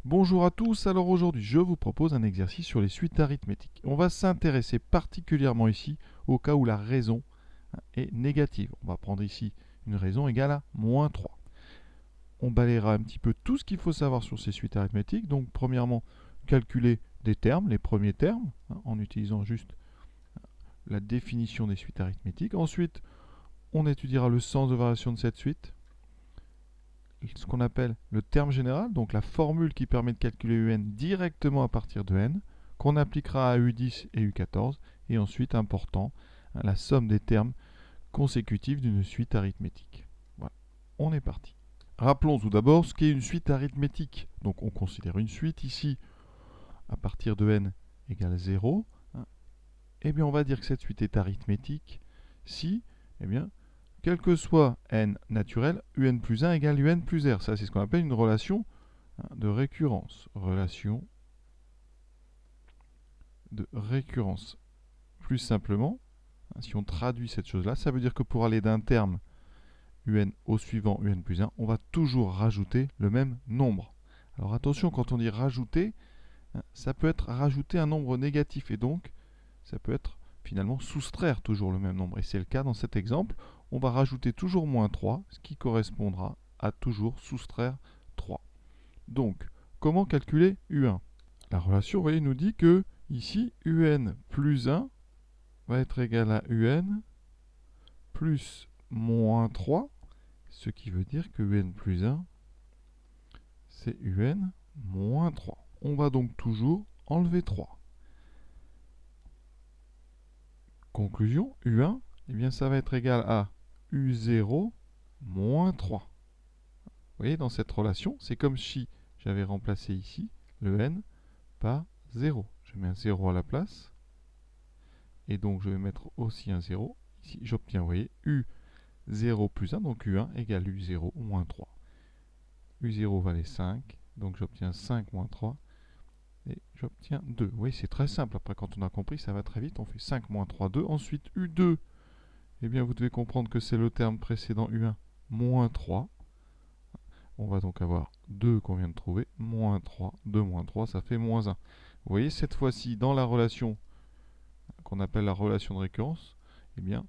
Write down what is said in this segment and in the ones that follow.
Bonjour à tous, alors aujourd'hui je vous propose un exercice sur les suites arithmétiques. On va s'intéresser particulièrement ici au cas où la raison est négative. On va prendre ici une raison égale à moins 3. On balayera un petit peu tout ce qu'il faut savoir sur ces suites arithmétiques. Donc premièrement, calculer des termes, les premiers termes, en utilisant juste la définition des suites arithmétiques. Ensuite, on étudiera le sens de variation de cette suite, ce qu'on appelle le terme général, donc la formule qui permet de calculer un directement à partir de n, qu'on appliquera à U10 et U14, et ensuite, important, la somme des termes consécutifs d'une suite arithmétique. Voilà, on est parti. Rappelons tout d'abord ce qu'est une suite arithmétique. Donc on considère une suite ici à partir de n égale 0. Eh bien on va dire que cette suite est arithmétique si, eh bien, quel que soit n naturel, un plus 1 égale un plus r. Ça, c'est ce qu'on appelle une relation de récurrence. Relation de récurrence. Plus simplement, si on traduit cette chose-là, ça veut dire que pour aller d'un terme un au suivant un plus 1, on va toujours rajouter le même nombre. Alors attention, quand on dit rajouter, ça peut être rajouter un nombre négatif et donc ça peut être finalement soustraire toujours le même nombre. Et c'est le cas dans cet exemple. On va rajouter toujours moins 3, ce qui correspondra à toujours soustraire 3. Donc, comment calculer U1 ? La relation, vous voyez, nous dit que ici, UN plus 1 va être égal à UN plus moins 3, ce qui veut dire que UN plus 1, c'est UN moins 3. On va donc toujours enlever 3. Conclusion, U1, eh bien, ça va être égal à U0 moins 3. Vous voyez, dans cette relation, c'est comme si j'avais remplacé ici le n par 0. Je mets un 0 à la place. Et donc, je vais mettre aussi un 0. Ici, j'obtiens, vous voyez, U0 plus 1, donc U1 égale U0 moins 3. U0 valait 5, donc j'obtiens 5 moins 3. Et j'obtiens 2. Vous voyez, c'est très simple. Après, quand on a compris, ça va très vite. On fait 5 moins 3, 2. Ensuite, U2, eh bien, vous devez comprendre que c'est le terme précédent U1 moins 3. On va donc avoir 2 qu'on vient de trouver, moins 3. 2 moins 3, ça fait moins 1. Vous voyez, cette fois-ci, dans la relation qu'on appelle la relation de récurrence, eh bien,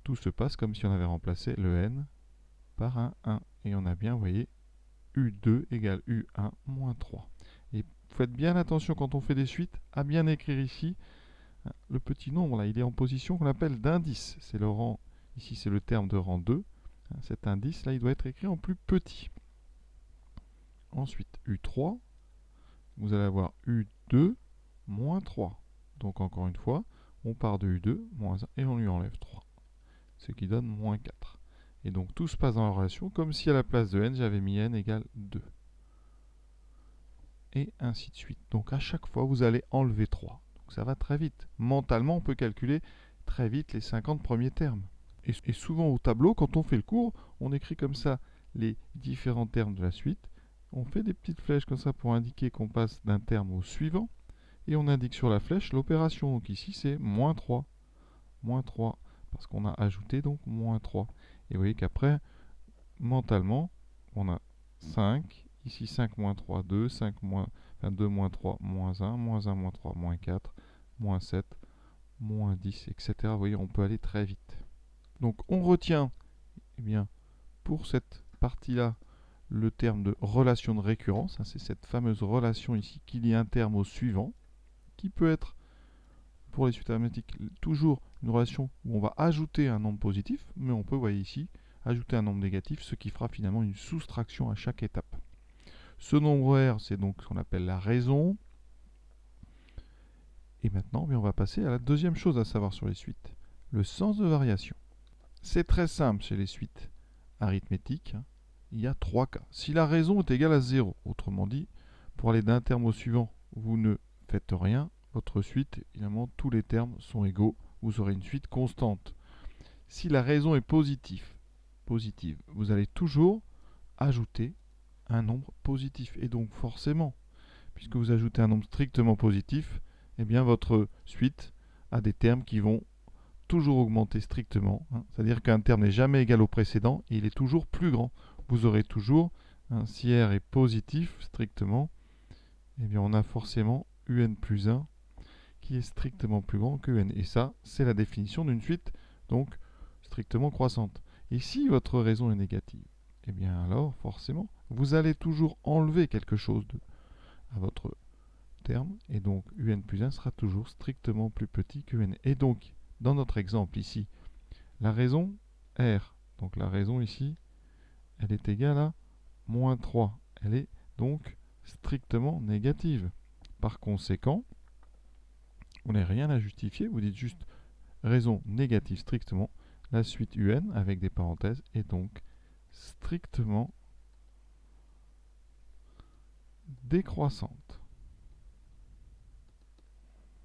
tout se passe comme si on avait remplacé le n par un 1. Et on a bien, vous voyez, U2 égale U1 moins 3. Et faites bien attention quand on fait des suites à bien écrire ici le petit nombre. Là, il est en position qu'on appelle d'indice. C'est le rang, ici c'est le terme de rang 2. Cet indice là, il doit être écrit en plus petit. Ensuite, U3, vous allez avoir U2 moins 3. Donc encore une fois, on part de U2 moins 1 et on lui enlève 3. Ce qui donne moins 4. Et donc tout se passe dans la relation comme si à la place de n, j'avais mis n égale 2. Et ainsi de suite. Donc à chaque fois, vous allez enlever 3. Donc ça va très vite. Mentalement, on peut calculer très vite les 50 premiers termes. Et souvent au tableau, quand on fait le cours, on écrit comme ça les différents termes de la suite. On fait des petites flèches comme ça pour indiquer qu'on passe d'un terme au suivant. Et on indique sur la flèche l'opération. Donc ici, c'est moins 3. Moins 3. Parce qu'on a ajouté donc moins 3. Et vous voyez qu'après, mentalement, on a 5. Ici, 5 moins 3, 2. 5 moins, enfin 2 moins 3, moins 1. Moins 1 moins 3, moins 4. Moins 7, moins 10, etc. Vous voyez, on peut aller très vite. Donc on retient, eh bien, pour cette partie-là, le terme de relation de récurrence. C'est cette fameuse relation ici qu'il y a un terme au suivant, qui peut être, pour les suites arithmétiques, toujours une relation où on va ajouter un nombre positif, mais on peut, vous voyez ici, ajouter un nombre négatif, ce qui fera finalement une soustraction à chaque étape. Ce nombre R, c'est donc ce qu'on appelle la raison. Et maintenant, on va passer à la deuxième chose à savoir sur les suites, le sens de variation. C'est très simple chez les suites arithmétiques. Il y a 3 cas. Si la raison est égale à 0, autrement dit, pour aller d'un terme au suivant, vous ne faites rien. Votre suite, évidemment, tous les termes sont égaux. Vous aurez une suite constante. Si la raison est positive, vous allez toujours ajouter un nombre positif. Et donc forcément, puisque vous ajoutez un nombre strictement positif, eh bien votre suite a des termes qui vont toujours augmenter strictement. C'est-à-dire qu'un terme n'est jamais égal au précédent et il est toujours plus grand. Vous aurez toujours, si R est positif strictement, eh bien on a forcément un plus 1 qui est strictement plus grand que n. Et ça, c'est la définition d'une suite donc strictement croissante. Et si votre raison est négative, eh bien alors forcément, vous allez toujours enlever quelque chose à votre terme, et donc un plus 1 sera toujours strictement plus petit que n. Et donc, dans notre exemple ici, la raison r, donc la raison ici, elle est égale à moins 3. Elle est donc strictement négative. Par conséquent, vous n'avez rien à justifier, vous dites juste raison négative strictement, la suite un avec des parenthèses est donc strictement décroissante.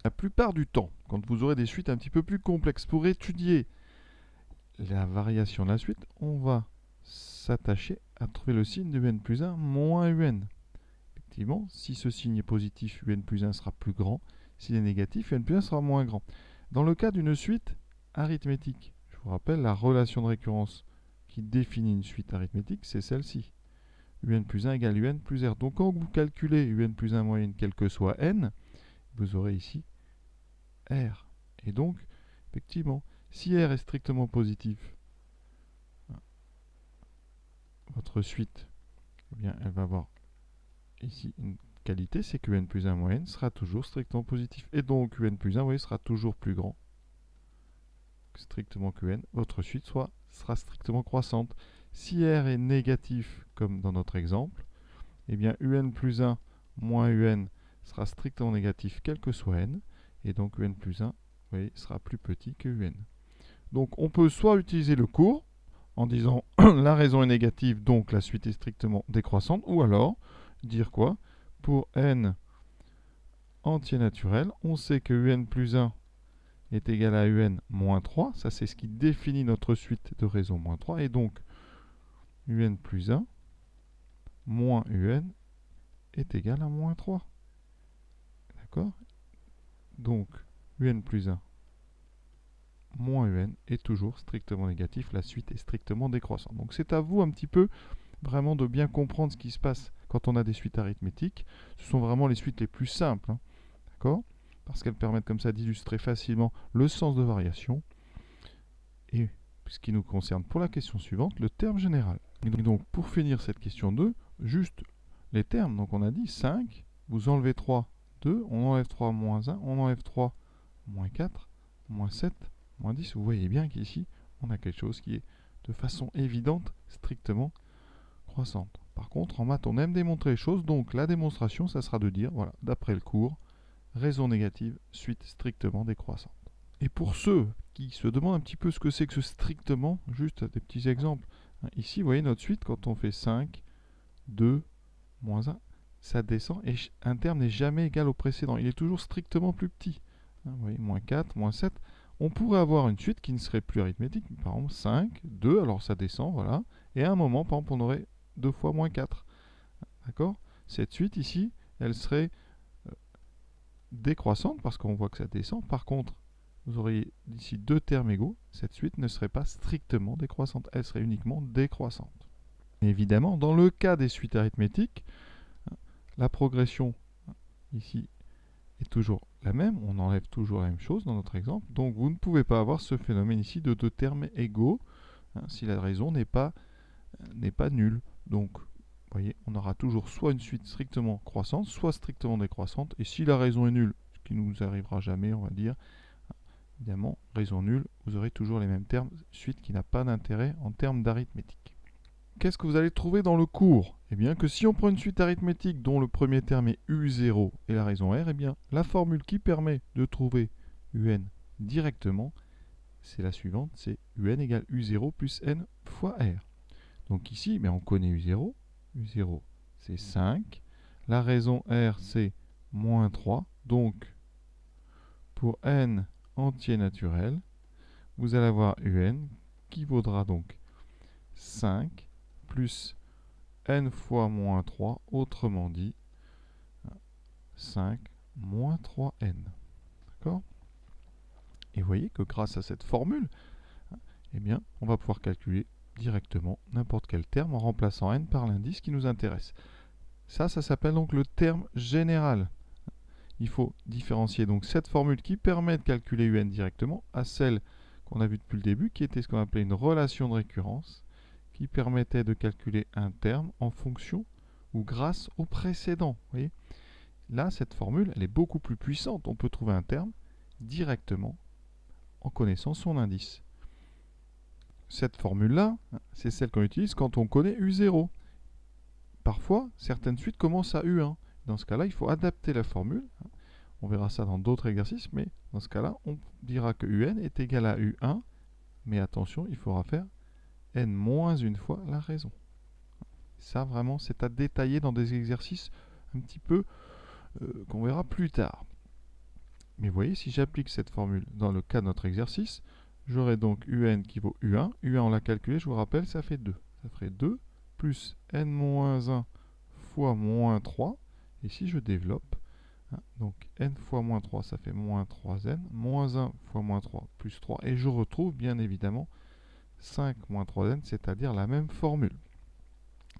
La plupart du temps, quand vous aurez des suites un petit peu plus complexes, pour étudier la variation de la suite, on va s'attacher à trouver le signe de un plus 1 moins un. Effectivement, si ce signe est positif, un plus 1 sera plus grand. S'il est négatif, un plus 1 sera moins grand. Dans le cas d'une suite arithmétique, je vous rappelle la relation de récurrence qui définit une suite arithmétique, c'est celle-ci. Un plus 1 égale un plus r. Donc quand vous calculez un plus 1 moins n, quel que soit n, vous aurez ici r. Et donc, effectivement, si r est strictement positif, votre suite, eh bien, elle va avoir ici une qualité, c'est que n plus 1 moins n sera toujours strictement positif. Et donc, un plus 1, vous voyez, sera toujours plus grand strictement que n. Votre suite sera strictement croissante. Si r est négatif, comme dans notre exemple, eh bien, un plus 1 moins un sera strictement négatif, quel que soit n. Et donc, un plus 1, vous voyez, sera plus petit que un. Donc, on peut soit utiliser le cours, en disant la raison est négative, donc la suite est strictement décroissante, ou alors dire quoi? Pour n entier naturel, on sait que un plus 1 est égal à un moins 3, ça c'est ce qui définit notre suite de raison moins 3, et donc un plus 1 moins un est égal à moins 3. D'accord? Donc un plus 1 moins un est toujours strictement négatif, la suite est strictement décroissante. Donc c'est à vous un petit peu vraiment de bien comprendre ce qui se passe quand on a des suites arithmétiques. Ce sont vraiment les suites les plus simples, hein, d'accord? Parce qu'elles permettent comme ça d'illustrer facilement le sens de variation. Et ce qui nous concerne pour la question suivante, le terme général. Et donc pour finir cette question 2, juste les termes. Donc on a dit 5, vous enlevez 3, 2, on enlève 3, moins 1, on enlève 3, moins 4, moins 7, moins 10. Vous voyez bien qu'ici, on a quelque chose qui est de façon évidente, strictement croissante. Par contre, en maths, on aime démontrer les choses, donc la démonstration, ça sera de dire, voilà, d'après le cours, raison négative, suite strictement décroissante. Et pour ceux qui se demandent un petit peu ce que c'est que ce strictement, juste des petits exemples. Ici, vous voyez notre suite, quand on fait 5, 2, moins 1, ça descend et un terme n'est jamais égal au précédent. Il est toujours strictement plus petit. Vous voyez, moins 4, moins 7. On pourrait avoir une suite qui ne serait plus arithmétique. Par exemple, 5, 2, alors ça descend, voilà. Et à un moment, par exemple, on aurait 2 fois moins 4. D'accord? Cette suite ici, elle serait décroissante parce qu'on voit que ça descend. Par contre, vous auriez ici deux termes égaux. Cette suite ne serait pas strictement décroissante. Elle serait uniquement décroissante. Et évidemment, dans le cas des suites arithmétiques, la progression ici est toujours la même. On enlève toujours la même chose dans notre exemple. Donc vous ne pouvez pas avoir ce phénomène ici de deux termes égaux si la raison n'est pas nulle. Donc, vous voyez, on aura toujours soit une suite strictement croissante, soit strictement décroissante. Et si la raison est nulle, ce qui ne nous arrivera jamais, on va dire, évidemment, raison nulle, vous aurez toujours les mêmes termes, suite qui n'a pas d'intérêt en termes d'arithmétique. Qu'est-ce que vous allez trouver dans le cours? Eh bien que si on prend une suite arithmétique dont le premier terme est U0 et la raison R, eh bien la formule qui permet de trouver UN directement, c'est la suivante, c'est UN égale U0 plus N fois R. Donc ici, on connaît U0. U0, c'est 5. La raison R, c'est moins 3. Donc, pour N entier naturel, vous allez avoir UN qui vaudra donc 5 plus N fois moins 3, autrement dit 5 moins 3N. D'accord? Et vous voyez que grâce à cette formule, eh bien, on va pouvoir calculer directement n'importe quel terme en remplaçant n par l'indice qui nous intéresse. Ça s'appelle donc le terme général. Il faut différencier donc cette formule qui permet de calculer UN directement à celle qu'on a vue depuis le début, qui était ce qu'on appelait une relation de récurrence, qui permettait de calculer un terme en fonction ou grâce au précédent. Vous voyez, là, cette formule, elle est beaucoup plus puissante. On peut trouver un terme directement en connaissant son indice. Cette formule-là, c'est celle qu'on utilise quand on connaît U0. Parfois, certaines suites commencent à U1. Dans ce cas-là, il faut adapter la formule. On verra ça dans d'autres exercices, mais dans ce cas-là, on dira que UN est égal à U1. Mais attention, il faudra faire n moins une fois la raison. Ça, vraiment, c'est à détailler dans des exercices un petit peu qu'on verra plus tard. Mais vous voyez, si j'applique cette formule dans le cas de notre exercice, j'aurai donc UN qui vaut U1. U1, on l'a calculé, je vous rappelle, ça fait 2. Ça ferait 2 plus n-1 fois moins 3. Et si je développe, donc n fois moins 3, ça fait moins 3n. Moins 1 fois moins 3, plus 3. Et je retrouve bien évidemment 5 moins 3n, c'est-à-dire la même formule.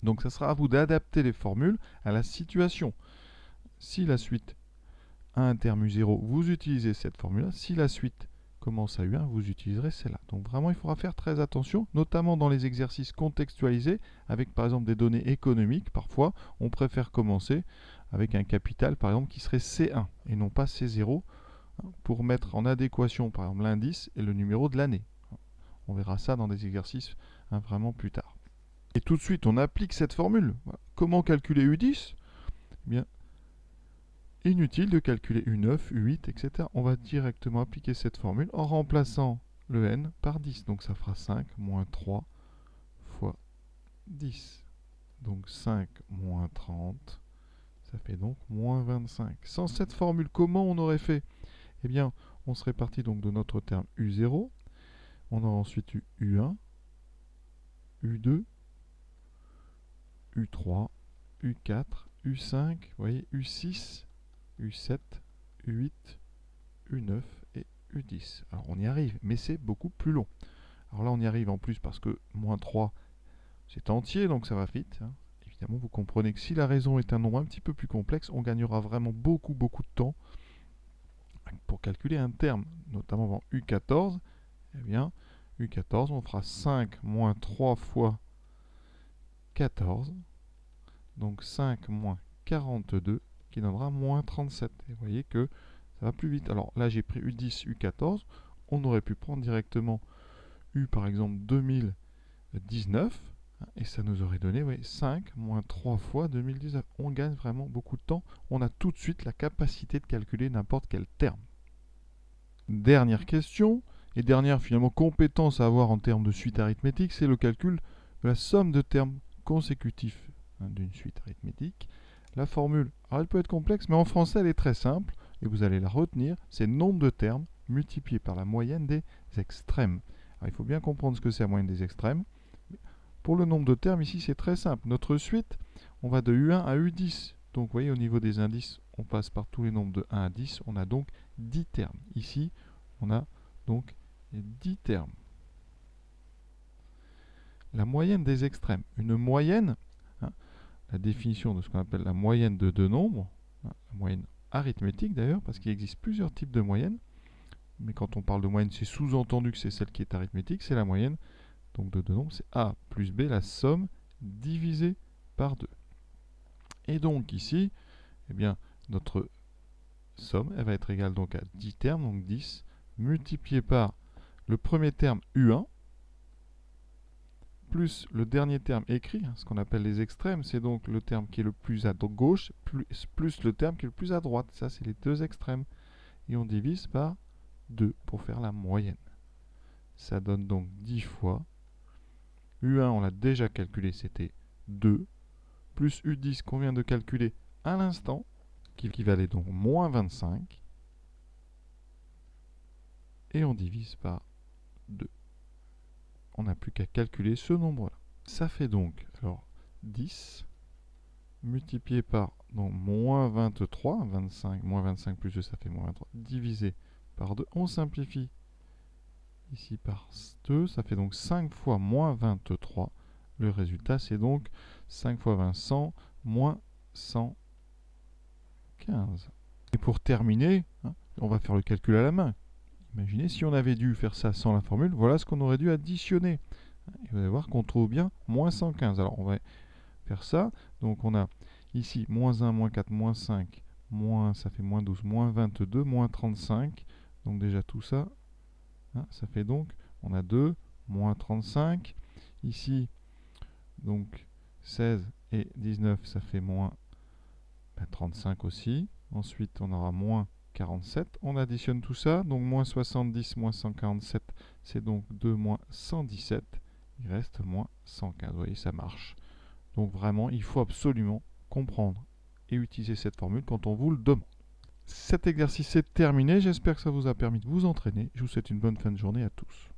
Donc ça sera à vous d'adapter les formules à la situation. Si la suite a un terme U0, vous utilisez cette formule-là. Si la suite commence à U1, vous utiliserez celle-là. Donc vraiment, il faudra faire très attention, notamment dans les exercices contextualisés, avec par exemple des données économiques. Parfois, on préfère commencer avec un capital, par exemple, qui serait C1 et non pas C0, pour mettre en adéquation, par exemple, l'indice et le numéro de l'année. On verra ça dans des exercices vraiment plus tard. Et tout de suite, on applique cette formule. Comment calculer U10 ? Eh bien, inutile de calculer U9, U8, etc. On va directement appliquer cette formule en remplaçant le n par 10. Donc ça fera 5 moins 3 fois 10. Donc 5 moins 30, ça fait donc moins 25. Sans cette formule, comment on aurait fait ? Eh bien, on serait parti donc de notre terme U0. On aurait ensuite eu U1, U2, U3, U4, U5, vous voyez, U6, U7, U8, U9 et U10. Alors on y arrive, mais c'est beaucoup plus long. Alors là on y arrive en plus parce que moins 3 c'est entier, donc ça va vite. Évidemment, vous comprenez que si la raison est un nombre un petit peu plus complexe, on gagnera vraiment beaucoup de temps pour calculer un terme, notamment dans U14. Eh bien, U14, on fera 5 moins 3 fois 14, donc 5 moins 42, qui donnera moins 37. Et vous voyez que ça va plus vite. Alors là, j'ai pris U10, U14. On aurait pu prendre directement U, par exemple, 2019. Et ça nous aurait donné 5 moins 3 fois 2019. On gagne vraiment beaucoup de temps. On a tout de suite la capacité de calculer n'importe quel terme. Dernière question, et dernière finalement compétence à avoir en termes de suite arithmétique, c'est le calcul de la somme de termes consécutifs d'une suite arithmétique. La formule, alors elle peut être complexe, mais en français elle est très simple, et vous allez la retenir, c'est le nombre de termes multiplié par la moyenne des extrêmes. Alors il faut bien comprendre ce que c'est la moyenne des extrêmes. Pour le nombre de termes, ici c'est très simple. Notre suite, on va de U1 à U10. Donc vous voyez, au niveau des indices, on passe par tous les nombres de 1 à 10. On a donc 10 termes. Ici, on a donc 10 termes. La moyenne des extrêmes. Une moyenne, la définition de ce qu'on appelle la moyenne de deux nombres, la moyenne arithmétique d'ailleurs, parce qu'il existe plusieurs types de moyennes. Mais quand on parle de moyenne, c'est sous-entendu que c'est celle qui est arithmétique, c'est la moyenne. Donc de deux nombres, c'est A plus B, la somme divisée par 2. Et donc ici, eh bien, notre somme, elle va être égale donc à 10 termes, donc 10, multiplié par le premier terme U1, plus le dernier terme écrit, ce qu'on appelle les extrêmes, c'est donc le terme qui est le plus à gauche, plus le terme qui est le plus à droite. Ça, c'est les deux extrêmes. Et on divise par 2 pour faire la moyenne. Ça donne donc 10 fois. U1, on l'a déjà calculé, c'était 2, plus U10 qu'on vient de calculer à l'instant, qui équivalait donc moins 25, et on divise par 2. On n'a plus qu'à calculer ce nombre-là. Ça fait donc alors 10 multiplié par donc, moins 23, 25, moins 25 plus 2, ça fait moins 23, divisé par 2. On simplifie ici par 2, ça fait donc 5 fois moins 23. Le résultat, c'est donc 5 fois 20, 100, moins 115. Et pour terminer, hein, on va faire le calcul à la main. Imaginez si on avait dû faire ça sans la formule, voilà ce qu'on aurait dû additionner. Et vous allez voir qu'on trouve bien moins 115. Alors on va faire ça. Donc on a ici moins 1, moins 4, moins 5, ça fait moins 12, moins 22, moins 35. Donc déjà tout ça, hein, ça fait donc, on a 2, moins 35. Ici, donc 16 et 19, ça fait moins 35 aussi. Ensuite, on aura moins 47. On additionne tout ça. Donc moins 70, moins 147, c'est donc 2 moins 117. Il reste moins 115. Vous voyez, ça marche. Donc vraiment, il faut absolument comprendre et utiliser cette formule quand on vous le demande. Cet exercice est terminé. J'espère que ça vous a permis de vous entraîner. Je vous souhaite une bonne fin de journée à tous.